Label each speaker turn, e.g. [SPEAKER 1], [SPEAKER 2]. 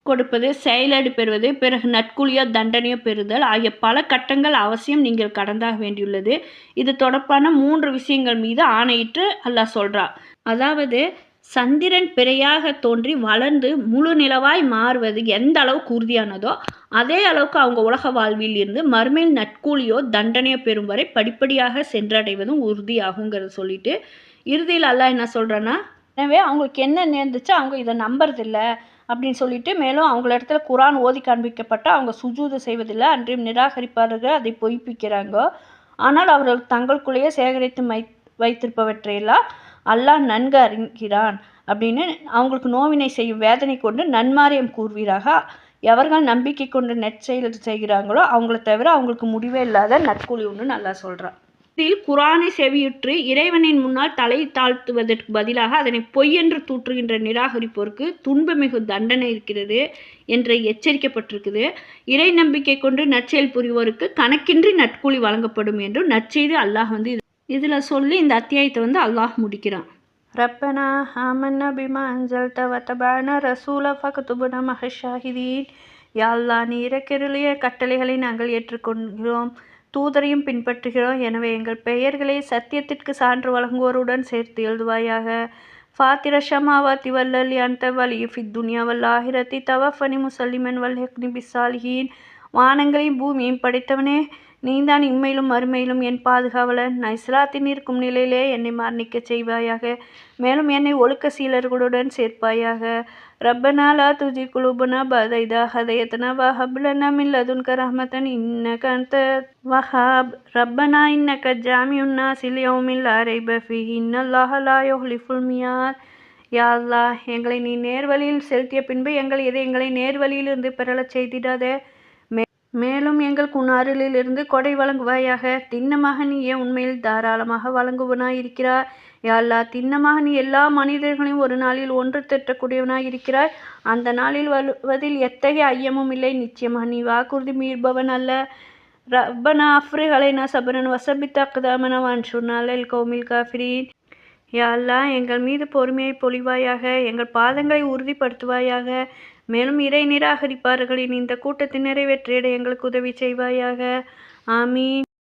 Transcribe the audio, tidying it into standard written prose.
[SPEAKER 1] கொடுப்பது, செயலடு பெறுவது, பிறகு நற்கூலியோ தண்டனையோ பெறுதல் ஆகிய பல கட்டங்கள் அவசியம் நீங்கள் கடந்தாக வேண்டியுள்ளது. இது தொடர்பான 3 விஷயங்கள் மீது ஆணையிட்டு அல்லாஹ் சொல்றான். அதாவது சந்திரன் பிறையாக தோன்றி வளர்ந்து முழு நிலவாய் மாறுவது எந்த அளவுக்கு உறுதியானதோ அதே அளவுக்கு அவங்க உலக வாழ்வில் இருந்து மறுமையில் நற்கூலியோ தண்டனையோ பெறும் வரை படிப்படியாக சென்றடைவதும் உறுதியாகுங்கிறத சொல்லிட்டு இறுதியில் அல்லாஹ் என்ன சொல்கிறான்னா, எனவே அவங்களுக்கு என்ன நேர்ந்துச்சோ அவங்க இதை நம்புறதில்ல அப்படின்னு சொல்லிட்டு, மேலும் அவங்கள இடத்துல குரான் ஓதி காண்பிக்கப்பட்ட அவங்க சுஜூது செய்வதில்லை, அன்றையும் நிராகரிப்பார்கள், அதை பொய்ப்பிக்கிறாங்க. ஆனால் அவர்கள் தங்களுக்குள்ளேயே சேகரித்து வைத்திருப்பவற்றையெல்லாம் அல்லாஹ் நன்கு அறிகிறான் அப்படின்னு அவங்களுக்கு நோவினை செய்யும் வேதனை கொண்டு நன்மாரியம் கூறுவீராக. எவர்கள் நம்பிக்கை கொண்டு நற்செயல் செய்கிறாங்களோ அவங்கள தவிர அவங்களுக்கு முடிவே இல்லாத நற்கூலி ஒன்று நல்லா சொல்கிறான். இதில் குரானை செவியுற்று இறைவனின் முன்னால் தலை தாழ்த்துவதற்கு பதிலாக அதனை பொய் என்று தூற்றுகின்ற நிராகரிப்போருக்கு துன்பமிகு தண்டனை இருக்கிறது என்று எச்சரிக்கப்பட்டிருக்குது. இறை நம்பிக்கை கொண்டு நற்செயல் புரிவோருக்கு கணக்கின்றி நற்கூலி வழங்கப்படும் என்று நற்செய்தி அல்லாஹ் இதில் சொல்லி இந்த அத்தியாயத்தை அல்லாஹ் முடிக்கிறான். ரப்பனா ஆமன்னா பிமா அன்சல்த வத்தபானா ரசூல ஃபக்துபுனா மஹஷாஹிதீன். யா அல்லாஹ், நீ இறக்கிருளிய கட்டளைகளை நாங்கள் ஏற்றுக்கொள்கிறோம், தூதரையும் பின்பற்றுகிறோம். எனவே எங்கள் பெயர்களை சத்தியத்திற்கு சான்று வழங்குவோருடன் சேர்த்து எழுதுவாயாக. ஃபாத்திர ஷமாவாத்தி வல்லல் அன்த வலியு ஃபித் துன்யா வல் ஆஹிரத்தி தவஃபனி முசல்லிமன் வல் ஹக்னி பிஸ்ஸாலிஹீன். வானங்களையும் பூமியையும் படைத்தவனே, நீதான் இம்மையிலும் மறுமையிலும் என் பாதுகாவலன். நான் இஸ்லாத்தின் இருக்கும் நிலையிலே என்னை மரணிக்க செய்வாயாக. மேலும் என்னை ஒழுக்க சீலர்களுடன் சேர்ப்பாயாக. ரப்பனா லா துஜி குலூபனா பஅத இதா ஹதையதனா வஹப் லனா மின் லதுன்க ரஹ்மத்தன் இன்னக அன்த வஹாப். ரப்பனா இன்னக ஜாமிஉன் நாஸி லியௌமின் லா ரைப ஃபீஹி இன்னல்லாஹ லா யுஹ்லிஃபுல் மியாத். யா அல்லாஹ், எங்களை நீ நேர்வழியில் செலுத்திய பின்பு எங்களை நேர்வழியிலிருந்து பெறலச் செய்திடாதே. மேலும் எங்களுக்கு உன் அருளிலிருந்து கொடை வழங்குவாயாக. திண்ணமாக நீயே உண்மையில் தாராளமாக வழங்குவனாய் இருக்கிறாய். யா அல்லாஹ், திண்ணமாக நீ எல்லா மனிதர்களையும் ஒரு நாளில் ஒன்று திரட்டக்கூடியவனாய் இருக்கிறாய். அந்த நாளில் வருவதில் எத்தகைய ஐயமும் இல்லை. நிச்சயமாக நீ வாக்குறுதி மீறுபவன் அல்ல. ரப்பனா அஃப்ரிக் அலைனா சப்ரன் வஸபித் அக்தாமனா வன்சுர்னா அலல் கௌமில் காஃபிரீன். யா அல்லாஹ், எங்கள் மீது பொறுமையை பொழிவாயாக, எங்கள் பாதங்களை உறுதிப்படுத்துவாயாக. மேலும் இறை நிராகரிப்பார்களின் இந்த கூட்டத்தினரை வெற்றியிட எங்களுக்கு உதவி செய்வாயாக. ஆமீன்.